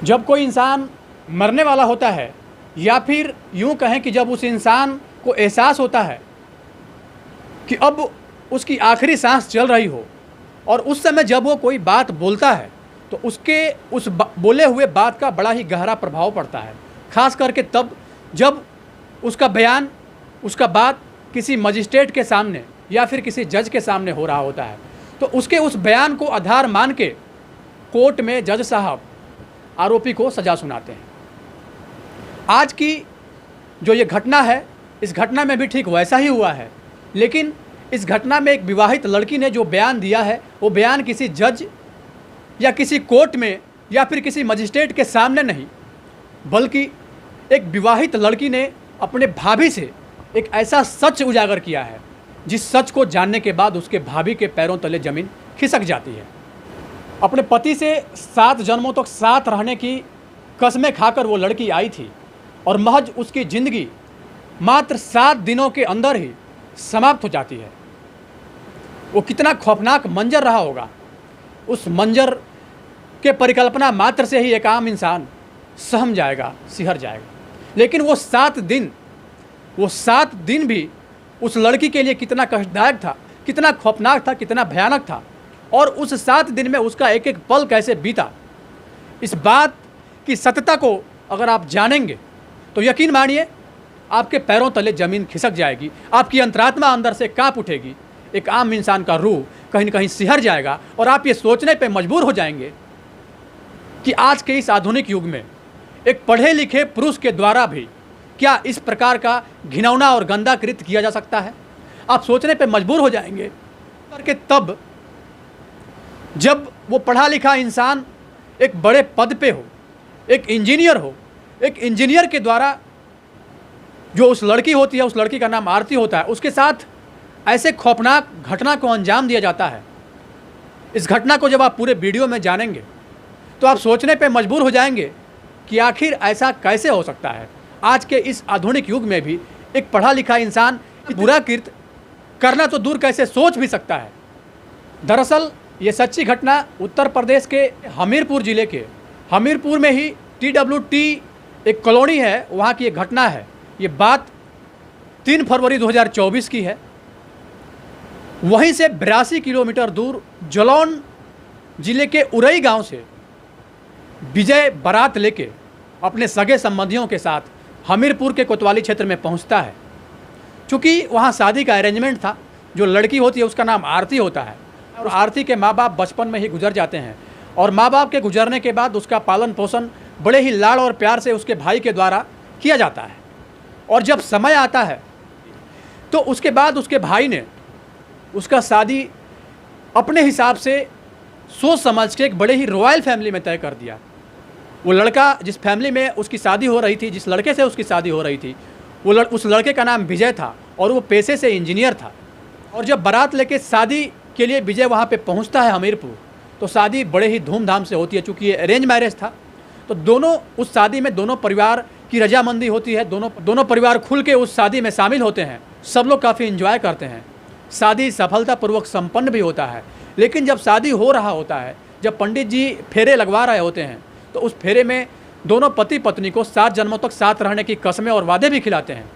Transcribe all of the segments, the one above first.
जब कोई इंसान मरने वाला होता है या फिर यूँ कहें कि जब उस इंसान को एहसास होता है कि अब उसकी आखिरी सांस चल रही हो और उस समय जब वो कोई बात बोलता है तो उसके उस बोले हुए बात का बड़ा ही गहरा प्रभाव पड़ता है। ख़ास करके तब जब उसका बयान, उसका बात किसी मजिस्ट्रेट के सामने या फिर किसी जज के सामने हो रहा होता है, तो उसके उस बयान को आधार मान के कोर्ट में जज साहब आरोपी को सज़ा सुनाते हैं। आज की जो ये घटना है, इस घटना में भी ठीक वैसा ही हुआ है, लेकिन इस घटना में एक विवाहित लड़की ने जो बयान दिया है वो बयान किसी जज या किसी कोर्ट में या फिर किसी मजिस्ट्रेट के सामने नहीं, बल्कि एक विवाहित लड़की ने अपने भाभी से एक ऐसा सच उजागर किया है जिस सच को जानने के बाद उसके भाभी के पैरों तले ज़मीन खिसक जाती है। अपने पति से 7 जन्मों तक साथ रहने की कसमें खाकर वो लड़की आई थी और महज उसकी ज़िंदगी मात्र 7 दिनों के अंदर ही समाप्त हो जाती है। वो कितना खौफनाक मंजर रहा होगा। उस मंजर के परिकल्पना मात्र से ही एक आम इंसान सहम जाएगा, सिहर जाएगा। लेकिन वो 7 दिन भी उस लड़की के लिए कितना कष्टदायक था, कितना खौफनाक था, कितना भयानक था, और उस 7 दिन में उसका एक एक पल कैसे बीता, इस बात की सत्यता को अगर आप जानेंगे तो यकीन मानिए आपके पैरों तले ज़मीन खिसक जाएगी, आपकी अंतरात्मा अंदर से कांप उठेगी, एक आम इंसान का रूह कहीं न कहीं सिहर जाएगा और आप ये सोचने पे मजबूर हो जाएंगे कि आज के इस आधुनिक युग में एक पढ़े लिखे पुरुष के द्वारा भी क्या इस प्रकार का घिनौना और गंदा कृत्य किया जा सकता है। आप सोचने पे मजबूर हो जाएंगे करके तब जब वो पढ़ा लिखा इंसान एक बड़े पद पे हो, एक इंजीनियर हो, एक इंजीनियर के द्वारा जो उस लड़की होती है, उस लड़की का नाम आरती होता है, उसके साथ ऐसे खौफनाक घटना को अंजाम दिया जाता है। इस घटना को जब आप पूरे वीडियो में जानेंगे तो आप सोचने पे मजबूर हो जाएंगे कि आखिर ऐसा कैसे हो सकता है। आज के इस आधुनिक युग में भी एक पढ़ा लिखा इंसान बुरा कृत्य करना तो दूर कैसे सोच भी सकता है। दरअसल ये सच्ची घटना उत्तर प्रदेश के हमीरपुर ज़िले के हमीरपुर में ही TWT एक कॉलोनी है, वहाँ की एक घटना है। ये बात 3 फरवरी 2024 की है। वहीं से 82 किलोमीटर दूर जलौन ज़िले के उरई गांव से विजय बारात लेके अपने सगे संबंधियों के साथ हमीरपुर के कोतवाली क्षेत्र में पहुंचता है। चूँकि वहां शादी का अरेंजमेंट था, जो लड़की होती है उसका नाम आरती होता है और आरती के माँ बाप बचपन में ही गुजर जाते हैं और माँ बाप के गुजरने के बाद उसका पालन पोषण बड़े ही लाड़ और प्यार से उसके भाई के द्वारा किया जाता है। और जब समय आता है तो उसके बाद उसके भाई ने उसका शादी अपने हिसाब से सोच समझ के एक बड़े ही रॉयल फैमिली में तय कर दिया। वो लड़का जिस फैमिली में उसकी शादी हो रही थी, जिस लड़के से उसकी शादी हो रही थी, उस लड़के का नाम विजय था और वो पेशे से इंजीनियर था। और जब बारात लेके शादी के लिए विजय वहाँ पे पहुँचता है हमीरपुर, तो शादी बड़े ही धूमधाम से होती है। चूँकि ये अरेंज मैरिज था तो दोनों उस शादी में दोनों परिवार की रजामंदी होती है, दोनों परिवार खुल के उस शादी में शामिल होते हैं। सब लोग काफ़ी एंजॉय करते हैं, शादी सफलतापूर्वक संपन्न भी होता है। लेकिन जब शादी हो रहा होता है, जब पंडित जी फेरे लगवा रहे होते हैं, तो उस फेरे में दोनों पति पत्नी को 7 जन्मों तक साथ रहने की कसमें और वादे भी खिलाते हैं।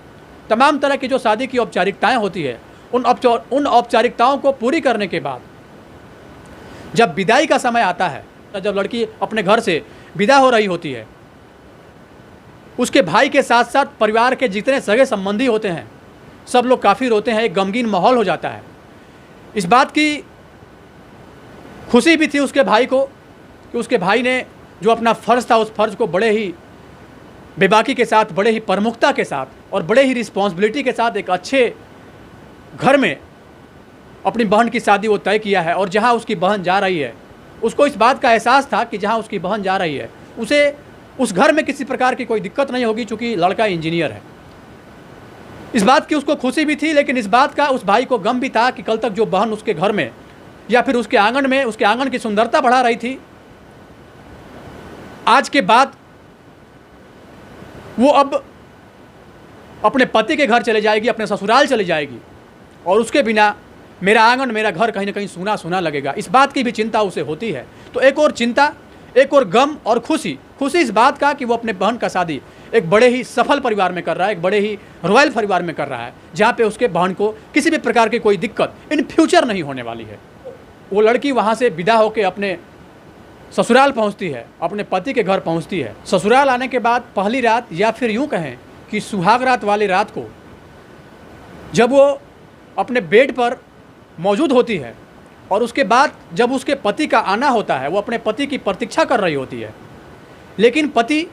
तमाम तरह की जो शादी की औपचारिकताएं होती है, उन औपचारिकताओं को पूरी करने के बाद जब विदाई का समय आता है, जब लड़की अपने घर से विदा हो रही होती है, उसके भाई के साथ साथ परिवार के जितने सगे संबंधी होते हैं सब लोग काफ़ी रोते हैं। एक गमगीन माहौल हो जाता है। इस बात की खुशी भी थी उसके भाई को कि उसके भाई ने जो अपना फ़र्ज़ था उस फ़र्ज़ को बड़े ही बेबाकी के साथ, बड़े ही प्रमुखता के साथ और बड़े ही रिस्पॉन्सिबिलिटी के साथ एक अच्छे घर में अपनी बहन की शादी वो तय किया है। और जहाँ उसकी बहन जा रही है, उसको इस बात का एहसास था कि जहाँ उसकी बहन जा रही है उसे उस घर में किसी प्रकार की कोई दिक्कत नहीं होगी, चूँकि लड़का इंजीनियर है। इस बात की उसको खुशी भी थी, लेकिन इस बात का उस भाई को गम भी था कि कल तक जो बहन उसके घर में या फिर उसके आंगन में उसके आंगन की सुंदरता बढ़ा रही थी, आज के बाद वो अब अपने पति के घर चले जाएगी, अपने ससुराल चले जाएगी और उसके बिना मेरा आंगन, मेरा घर कहीं ना कहीं सूना सूना लगेगा। इस बात की भी चिंता उसे होती है। तो एक और चिंता, एक और गम और खुशी खुशी इस बात का कि वो अपने बहन का शादी एक बड़े ही सफल परिवार में कर रहा है, एक बड़े ही रॉयल परिवार में कर रहा है, जहाँ पे उसके बहन को किसी भी प्रकार की कोई दिक्कत इन फ्यूचर नहीं होने वाली है। वो लड़की वहाँ से विदा होकर अपने ससुराल पहुँचती है, अपने पति के घर पहुँचती है। ससुराल आने के बाद पहली रात, या फिर यूँ कहें कि सुहाग रात वाली रात को, जब वो अपने बेड पर मौजूद होती है और उसके बाद जब उसके पति का आना होता है, वो अपने पति की प्रतीक्षा कर रही होती है, लेकिन पति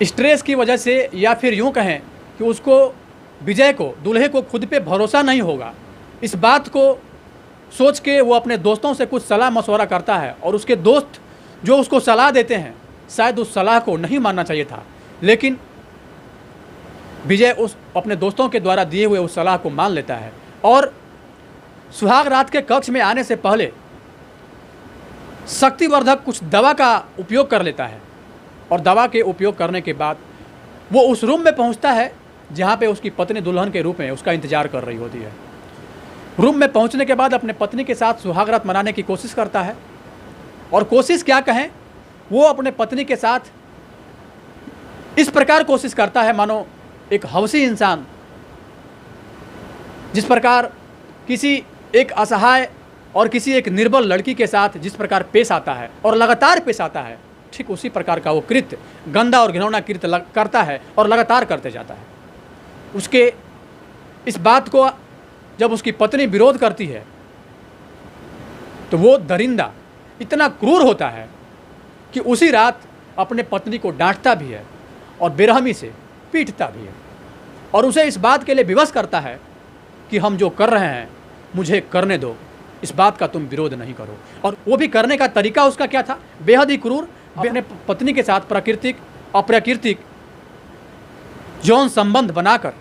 स्ट्रेस की वजह से, या फिर यूँ कहें कि उसको, विजय को, दूल्हे को खुद पे भरोसा नहीं होगा, इस बात को सोच के वो अपने दोस्तों से कुछ सलाह मशवरा करता है। और उसके दोस्त जो उसको सलाह देते हैं, शायद उस सलाह को नहीं मानना चाहिए था, लेकिन विजय उस अपने दोस्तों के द्वारा दिए हुए उस सलाह को मान लेता है और सुहाग रात के कक्ष में आने से पहले शक्तिवर्धक कुछ दवा का उपयोग कर लेता है। और दवा के उपयोग करने के बाद वो उस रूम में पहुंचता है जहां पे उसकी पत्नी दुल्हन के रूप में उसका इंतजार कर रही होती है। रूम में पहुंचने के बाद अपने पत्नी के साथ सुहाग रात मनाने की कोशिश करता है, और कोशिश क्या कहें, वो अपने पत्नी के साथ इस प्रकार कोशिश करता है मानो एक हवसी इंसान जिस प्रकार किसी एक असहाय और किसी एक निर्बल लड़की के साथ जिस प्रकार पेश आता है और लगातार पेश आता है, ठीक उसी प्रकार का वो कृत्य, गंदा और घिनौना कृत्य करता है और लगातार करते जाता है। उसके इस बात को जब उसकी पत्नी विरोध करती है तो वो दरिंदा इतना क्रूर होता है कि उसी रात अपने पत्नी को डांटता भी है और बेरहमी से पीटता भी है और उसे इस बात के लिए विवश करता है कि हम जो कर रहे हैं मुझे करने दो, इस बात का तुम विरोध नहीं करो। और वो भी करने का तरीका उसका क्या था, बेहद ही क्रूर, अपने पत्नी के साथ प्राकृतिक अप्राकृतिक यौन संबंध बनाकर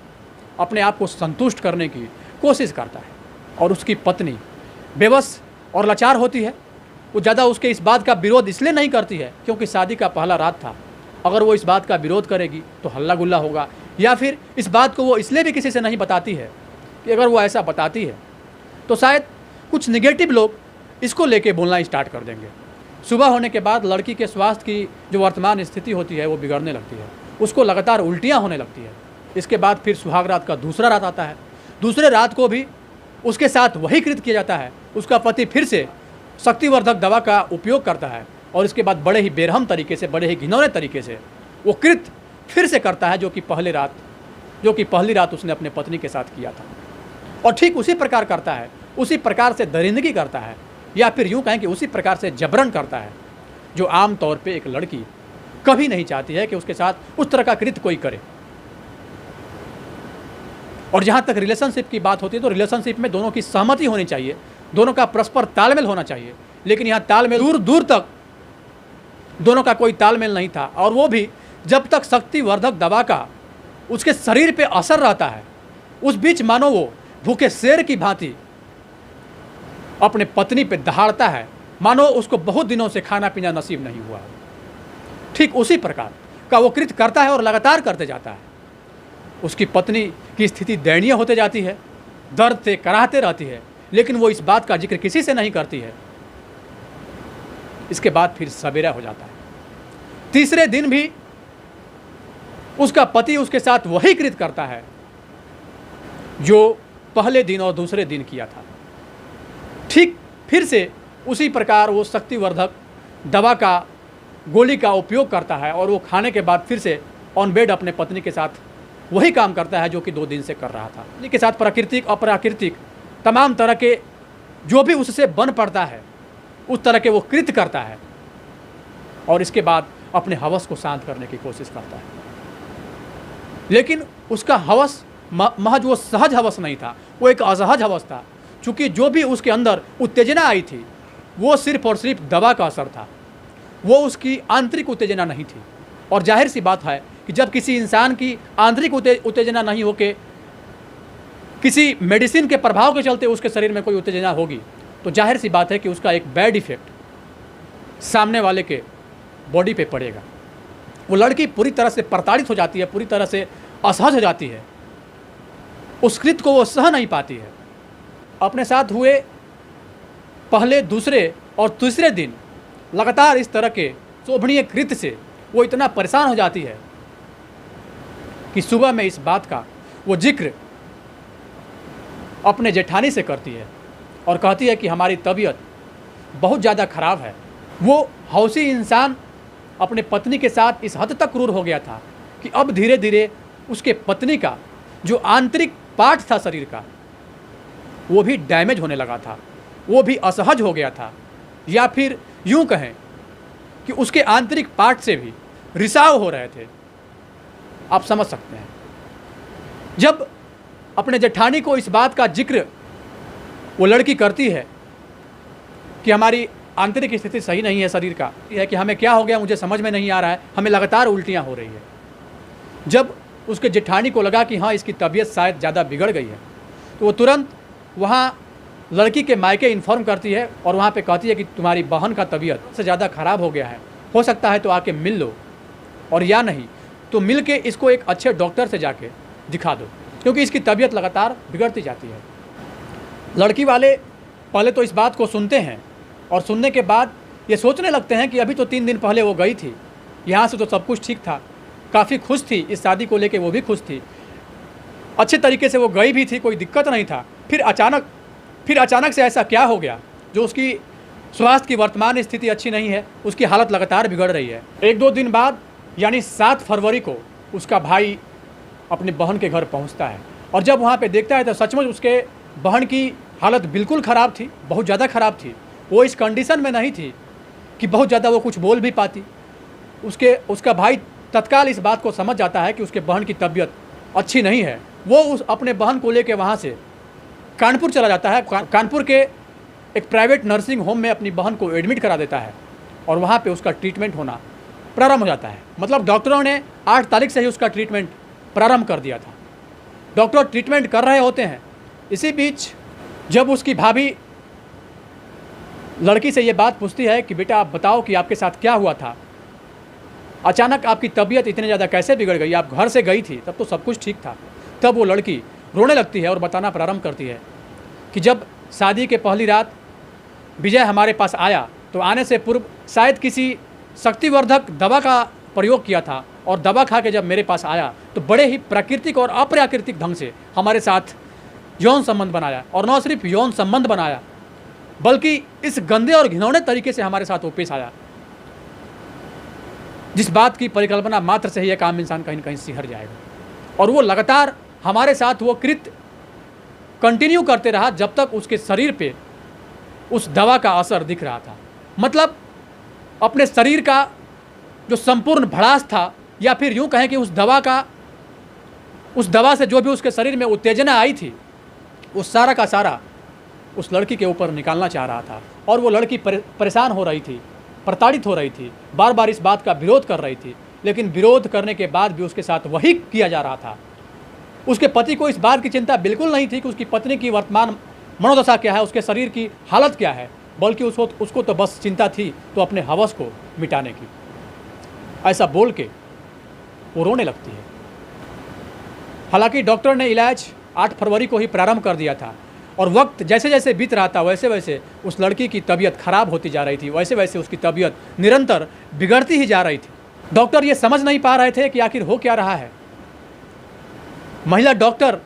अपने आप को संतुष्ट करने की कोशिश करता है। और उसकी पत्नी बेबस और लाचार होती है। वो ज़्यादा उसके इस बात का विरोध इसलिए नहीं करती है क्योंकि शादी का पहला रात था, अगर वो इस बात का विरोध करेगी तो हल्ला गुल्ला होगा, या फिर इस बात को वो इसलिए भी किसी से नहीं बताती है कि अगर वो ऐसा बताती है तो शायद कुछ निगेटिव लोग इसको लेके बोलना स्टार्ट कर देंगे। सुबह होने के बाद लड़की के स्वास्थ्य की जो वर्तमान स्थिति होती है वो बिगड़ने लगती है, उसको लगातार उल्टियाँ होने लगती है। इसके बाद फिर सुहाग रात का दूसरा रात आता है। दूसरे रात को भी उसके साथ वही कृत्य किया जाता है। उसका पति फिर से शक्तिवर्धक दवा का उपयोग करता है और इसके बाद बड़े ही बेरहम तरीके से, बड़े ही घिनौने तरीके से वो कृत्य फिर से करता है जो कि पहली रात उसने अपने पत्नी के साथ किया था। और ठीक उसी प्रकार करता है, उसी प्रकार से दरिंदगी करता है, या फिर यूँ कहें कि उसी प्रकार से जबरन करता है जो आम तौर पे एक लड़की कभी नहीं चाहती है कि उसके साथ उस तरह का कृत्य कोई करे। और जहाँ तक रिलेशनशिप की बात होती है तो रिलेशनशिप में दोनों की सहमति होनी चाहिए, दोनों का परस्पर तालमेल होना चाहिए, लेकिन यहाँ तालमेल दूर दूर तक दोनों का कोई तालमेल नहीं था। और वो भी जब तक शक्तिवर्धक दवा का उसके शरीर पे असर रहता है, उस बीच मानो वो भूखे शेर की भांति अपने पत्नी पे दहाड़ता है, मानो उसको बहुत दिनों से खाना पीना नसीब नहीं हुआ। ठीक उसी प्रकार का वो कृत्य करता है और लगातार करते जाता है। उसकी पत्नी की स्थिति दयनीय होते जाती है, दर्द से कराहते रहती है, लेकिन वो इस बात का जिक्र किसी से नहीं करती है। इसके बाद फिर सवेरा हो जाता है। तीसरे दिन भी उसका पति उसके साथ वही कृत्य करता है जो पहले दिन और दूसरे दिन किया था। ठीक फिर से उसी प्रकार वो शक्तिवर्धक दवा का गोली का उपयोग करता है और वो खाने के बाद फिर से ऑन बेड अपने पत्नी के साथ वही काम करता है जो कि 2 दिन से कर रहा था। पत्नी के साथ प्राकृतिक अप्राकृतिक तमाम तरह के जो भी उससे बन पड़ता है उस तरह के वो कृत्य करता है और इसके बाद अपने हवस को शांत करने की कोशिश करता है। लेकिन उसका हवस महज वो सहज हवस नहीं था, वो एक असहज हवस था। चूँकि जो भी उसके अंदर उत्तेजना आई थी वो सिर्फ और सिर्फ दवा का असर था, वो उसकी आंतरिक उत्तेजना नहीं थी। और जाहिर सी बात है कि जब किसी इंसान की आंतरिक उत्तेजना नहीं होके किसी मेडिसिन के प्रभाव के चलते उसके शरीर में कोई उत्तेजना होगी तो जाहिर सी बात है कि उसका एक बैड इफेक्ट सामने वाले के बॉडी पे पड़ेगा। वो लड़की पूरी तरह से प्रताड़ित हो जाती है, पूरी तरह से असहज हो जाती है, उस कृत्य को वो सह नहीं पाती है। अपने साथ हुए पहले, दूसरे और तीसरे दिन लगातार इस तरह के शोभनीय कृत्य से वो इतना परेशान हो जाती है कि सुबह में इस बात का वो जिक्र अपने जेठानी से करती है और कहती है कि हमारी तबीयत बहुत ज़्यादा ख़राब है। वो हौसी इंसान अपने पत्नी के साथ इस हद तक क्रूर हो गया था कि अब धीरे धीरे उसके पत्नी का जो आंतरिक पार्ट था शरीर का, वो भी डैमेज होने लगा था, वो भी असहज हो गया था, या फिर यूं कहें कि उसके आंतरिक पार्ट से भी रिसाव हो रहे थे। आप समझ सकते हैं। जब अपने जेठानी को इस बात का जिक्र वो लड़की करती है कि हमारी आंतरिक स्थिति सही नहीं है शरीर का, यह है कि हमें क्या हो गया मुझे समझ में नहीं आ रहा है, हमें लगातार उल्टियाँ हो रही है। जब उसके जेठानी को लगा कि हाँ इसकी तबीयत शायद ज़्यादा बिगड़ गई है, तो वो तुरंत वहाँ लड़की के मायके इन्फॉर्म करती है और वहाँ पे कहती है कि तुम्हारी बहन का तबीयत से ज़्यादा ख़राब हो गया है, हो सकता है तो आके मिल लो, और या नहीं तो मिल के इसको एक अच्छे डॉक्टर से जाके दिखा दो, क्योंकि इसकी तबीयत लगातार बिगड़ती जाती है। लड़की वाले पहले तो इस बात को सुनते हैं और सुनने के बाद ये सोचने लगते हैं कि अभी तो 3 दिन पहले वो गई थी, यहाँ से तो सब कुछ ठीक था, काफ़ी खुश थी, इस शादी को लेके वो भी खुश थी, अच्छे तरीके से वो गई भी थी, कोई दिक्कत नहीं था। फिर अचानक से ऐसा क्या हो गया जो उसकी स्वास्थ्य की वर्तमान स्थिति अच्छी नहीं है, उसकी हालत लगातार बिगड़ रही है। 1-2 दिन बाद यानी 7 फरवरी को उसका भाई अपने बहन के घर पहुंचता है और जब वहाँ पे देखता है तो सचमुच उसके बहन की हालत बिल्कुल ख़राब थी, बहुत ज़्यादा ख़राब थी। वो इस कंडीशन में नहीं थी कि बहुत ज़्यादा वो कुछ बोल भी पाती। उसका भाई तत्काल इस बात को समझ जाता है कि उसके बहन की तबीयत अच्छी नहीं है। वो अपने बहन को लेके वहाँ से कानपुर चला जाता है। कानपुर के एक प्राइवेट नर्सिंग होम में अपनी बहन को एडमिट करा देता है और वहाँ पे उसका ट्रीटमेंट होना प्रारंभ हो जाता है। मतलब डॉक्टरों ने 8 तारीख से ही उसका ट्रीटमेंट प्रारंभ कर दिया था। डॉक्टर ट्रीटमेंट कर रहे होते हैं। इसी बीच जब उसकी भाभी लड़की से ये बात पूछती है कि बेटा आप बताओ कि आपके साथ क्या हुआ था, अचानक आपकी तबीयत इतनी ज़्यादा कैसे बिगड़ गई, आप घर से गई थी तब तो सब कुछ ठीक था। तब वो लड़की रोने लगती है और बताना प्रारंभ करती है कि जब शादी के पहली रात विजय हमारे पास आया तो आने से पूर्व शायद किसी शक्तिवर्धक दवा का प्रयोग किया था और दवा खा के जब मेरे पास आया तो बड़े ही प्राकृतिक और अप्राकृतिक ढंग से हमारे साथ यौन संबंध बनाया, और न सिर्फ यौन संबंध बनाया बल्कि इस गंदे और घिनौने तरीके से हमारे साथ वो पेश आया जिस बात की परिकल्पना मात्र से ही एक आम इंसान कहीं न कहीं सिहर जाएगा। और वो लगातार हमारे साथ वो कृत्य कंटिन्यू करते रहा जब तक उसके शरीर पे उस दवा का असर दिख रहा था। मतलब अपने शरीर का जो संपूर्ण भड़ास था, या फिर यूँ कहें कि उस दवा से जो भी उसके शरीर में उत्तेजना आई थी, वो सारा का सारा उस लड़की के ऊपर निकालना चाह रहा था। और वो लड़की परेशान हो रही थी, प्रताड़ित हो रही थी, बार बार इस बात का विरोध कर रही थी, लेकिन विरोध करने के बाद भी उसके साथ वही किया जा रहा था। उसके पति को इस बात की चिंता बिल्कुल नहीं थी कि उसकी पत्नी की वर्तमान मनोदशा क्या है, उसके शरीर की हालत क्या है, बल्कि उसको तो बस चिंता थी तो अपने हवस को मिटाने की। ऐसा बोल के वो रोने लगती है। हालांकि डॉक्टर ने इलाज 8 फरवरी को ही प्रारंभ कर दिया था और वक्त जैसे जैसे बीत रहा था वैसे वैसे उस लड़की की तबीयत खराब होती जा रही थी, वैसे वैसे उसकी तबीयत निरंतर बिगड़ती ही जा रही थी। डॉक्टर ये समझ नहीं पा रहे थे कि आखिर हो क्या रहा है। महिला डॉक्टर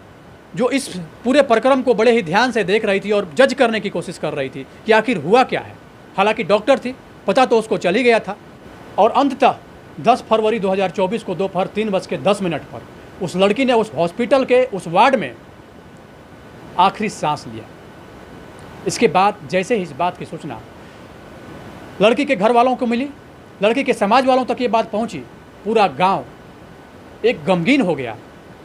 जो इस पूरे प्रक्रम को बड़े ही ध्यान से देख रही थी और जज करने की कोशिश कर रही थी कि आखिर हुआ क्या है। हालांकि डॉक्टर थी, पता तो उसको चल ही गया था। और अंततः 10 फरवरी 2024 को दोपहर 3:10 पर उस लड़की ने उस हॉस्पिटल के उस वार्ड में आखिरी सांस लिया। इसके बाद जैसे ही इस बात की सूचना लड़की के घर वालों को मिली, लड़की के समाज वालों तक ये बात पहुंची, पूरा गांव एक गमगीन हो गया,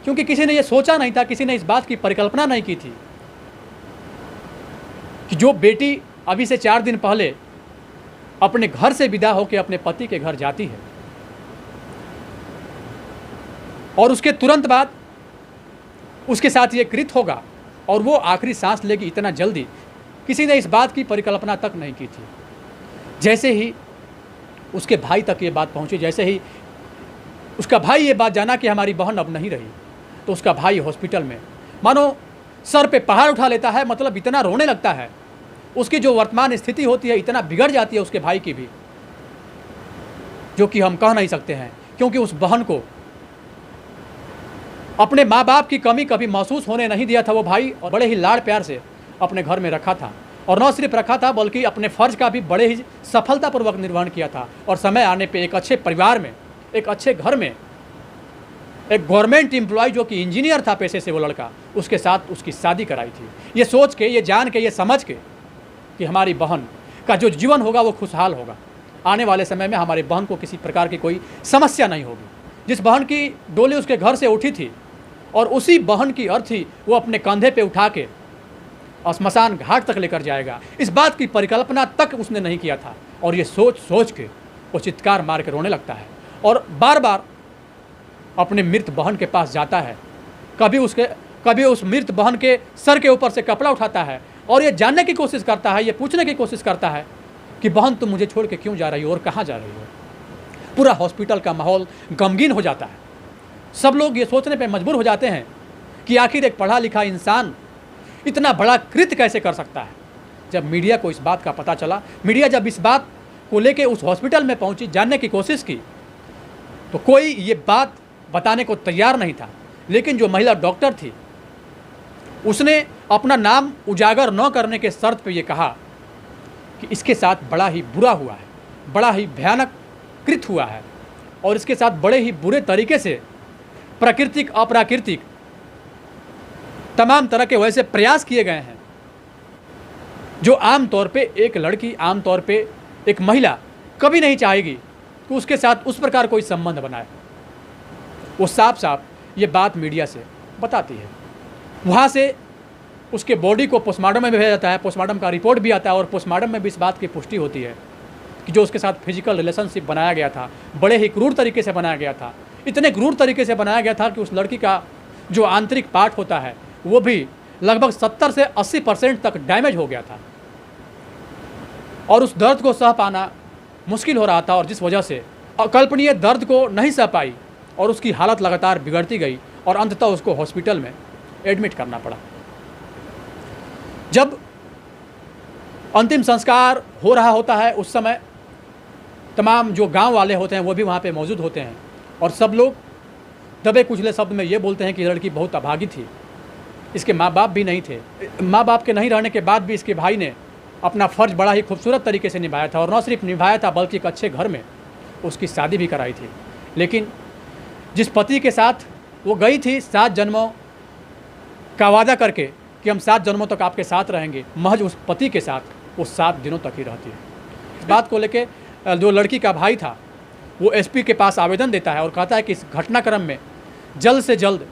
क्योंकि किसी ने ये सोचा नहीं था, किसी ने इस बात की परिकल्पना नहीं की थी कि जो बेटी अभी से 4 दिन पहले अपने घर से विदा होकर अपने पति के घर जाती है और उसके तुरंत बाद उसके साथ ये कृत्य होगा और वो आखिरी सांस लेगी इतना जल्दी, किसी ने इस बात की परिकल्पना तक नहीं की थी। जैसे ही उसके भाई तक ये बात पहुंची, जैसे ही उसका भाई ये बात जाना कि हमारी बहन अब नहीं रही, तो उसका भाई हॉस्पिटल में मानो सर पे पहाड़ उठा लेता है। मतलब इतना रोने लगता है, उसकी जो वर्तमान स्थिति होती है इतना बिगड़ जाती है उसके भाई की भी जो कि हम कह नहीं सकते हैं, क्योंकि उस बहन को अपने माँ बाप की कमी कभी महसूस होने नहीं दिया था वो भाई, और बड़े ही लाड़ प्यार से अपने घर में रखा था। और न सिर्फ रखा था बल्कि अपने फ़र्ज़ का भी बड़े ही सफलतापूर्वक निर्वहन किया था। और समय आने पे एक अच्छे परिवार में, एक अच्छे घर में, एक गवर्नमेंट एम्प्लॉय जो कि इंजीनियर था पेशे से वो लड़का, उसके साथ उसकी शादी कराई थी। ये सोच के, ये जान के, ये समझ के कि हमारी बहन का जो जीवन होगा वो खुशहाल होगा, आने वाले समय में हमारी बहन को किसी प्रकार की कोई समस्या नहीं होगी। जिस बहन की डोली उसके घर से उठी थी और उसी बहन की अर्थी वो अपने कंधे पे उठा के श्मशान घाट तक लेकर जाएगा, इस बात की परिकल्पना तक उसने नहीं किया था। और ये सोच सोच के वो चित्कार मार के रोने लगता है और बार बार अपने मृत बहन के पास जाता है। कभी उस मृत बहन के सर के ऊपर से कपड़ा उठाता है और ये जानने की कोशिश करता है, ये पूछने की कोशिश करता है कि बहन तुम मुझे छोड़ के क्यों जा रही हो और कहाँ जा रही हो। पूरा हॉस्पिटल का माहौल गमगीन हो जाता है। सब लोग ये सोचने पे मजबूर हो जाते हैं कि आखिर एक पढ़ा लिखा इंसान इतना बड़ा कृत्य कैसे कर सकता है। जब मीडिया को इस बात का पता चला, मीडिया जब इस बात को लेके उस हॉस्पिटल में पहुंची, जानने की कोशिश की, तो कोई ये बात बताने को तैयार नहीं था। लेकिन जो महिला डॉक्टर थी उसने अपना नाम उजागर न करने के शर्त पे ये कहा कि इसके साथ बड़ा ही बुरा हुआ है, बड़ा ही भयानक कृत्य हुआ है और इसके साथ बड़े ही बुरे तरीके से प्राकृतिक अप्राकृतिक तमाम तरह के वैसे प्रयास किए गए हैं जो आम तौर पे एक लड़की, आम तौर पे एक महिला कभी नहीं चाहेगी कि उसके साथ उस प्रकार कोई संबंध बनाए। वो साफ साफ ये बात मीडिया से बताती है। वहाँ से उसके बॉडी को पोस्टमार्टम में भेजा जाता है, पोस्टमार्टम का रिपोर्ट भी आता है और पोस्टमार्टम में भी इस बात की पुष्टि होती है कि जो उसके साथ फिजिकल रिलेशनशिप बनाया गया था बड़े ही क्रूर तरीके से बनाया गया था। इतने क्रूर तरीके से बनाया गया था कि उस लड़की का जो आंतरिक पार्ट होता है वो भी लगभग 70 से 80% तक डैमेज हो गया था और उस दर्द को सह पाना मुश्किल हो रहा था और जिस वजह से अकल्पनीय दर्द को नहीं सह पाई और उसकी हालत लगातार बिगड़ती गई और अंततः उसको हॉस्पिटल में एडमिट करना पड़ा। जब अंतिम संस्कार हो रहा होता है उस समय तमाम जो गांव वाले होते हैं वो भी वहाँ पे मौजूद होते हैं और सब लोग दबे कुचले शब्द में ये बोलते हैं कि लड़की बहुत अभागी थी, इसके माँ बाप भी नहीं थे। माँ बाप के नहीं रहने के बाद भी इसके भाई ने अपना फ़र्ज बड़ा ही खूबसूरत तरीके से निभाया था और न सिर्फ निभाया था बल्कि एक अच्छे घर में उसकी शादी भी कराई थी। लेकिन जिस पति के साथ वो गई थी 7 जन्मों का वादा करके कि हम 7 जन्मों तक आपके साथ रहेंगे, महज उस पति के साथ वो 7 दिनों तक ही रहती है। इस बात को लेके जो लड़की का भाई था वो एसपी के पास आवेदन देता है और कहता है कि इस घटनाक्रम में जल्द से जल्द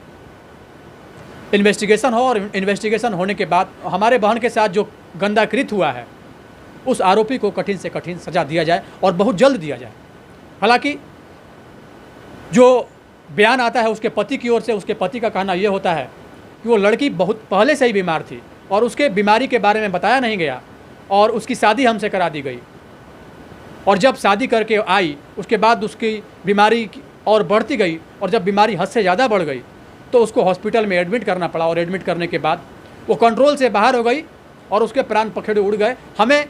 इन्वेस्टिगेशन हो और इन्वेस्टिगेशन होने के बाद हमारे बहन के साथ जो गंदा कृत्य हुआ है उस आरोपी को कठिन से कठिन सज़ा दिया जाए और बहुत जल्द दिया जाए। हालांकि जो बयान आता है उसके पति की ओर से, उसके पति का कहना यह होता है कि वो लड़की बहुत पहले से ही बीमार थी और उसके बीमारी के बारे में बताया नहीं गया और उसकी शादी हमसे करा दी गई और जब शादी करके आई उसके बाद उसकी बीमारी और बढ़ती गई और जब बीमारी हद से ज़्यादा बढ़ गई तो उसको हॉस्पिटल में एडमिट करना पड़ा और एडमिट करने के बाद वो कंट्रोल से बाहर हो गई और उसके प्राण पखेड़े उड़ गए। हमें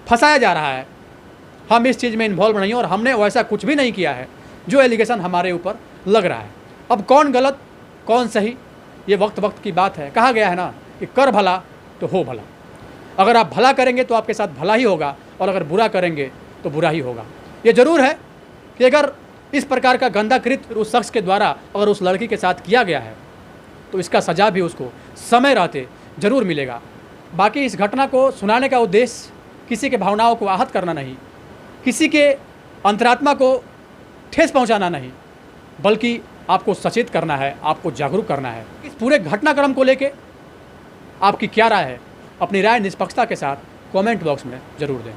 फंसाया जा रहा है, हम इस चीज़ में इन्वॉल्व नहीं और हमने वैसा कुछ भी नहीं किया है जो एलिगेशन हमारे ऊपर लग रहा है। अब कौन गलत कौन सही ये वक्त वक्त की बात है। कहा गया है ना कि कर भला तो हो भला। अगर आप भला करेंगे तो आपके साथ भला ही होगा और अगर बुरा करेंगे तो बुरा ही होगा। ये ज़रूर है कि अगर इस प्रकार का गंदा कृत्य उस शख्स के द्वारा अगर उस लड़की के साथ किया गया है तो इसका सज़ा भी उसको समय रहते ज़रूर मिलेगा। बाकी इस घटना को सुनाने का उद्देश्य किसी के भावनाओं को आहत करना नहीं, किसी के अंतरात्मा को ठेस पहुंचाना नहीं, बल्कि आपको सचेत करना है, आपको जागरूक करना है। इस पूरे घटनाक्रम को लेके आपकी क्या राय है, अपनी राय निष्पक्षता के साथ कमेंट बॉक्स में ज़रूर दें।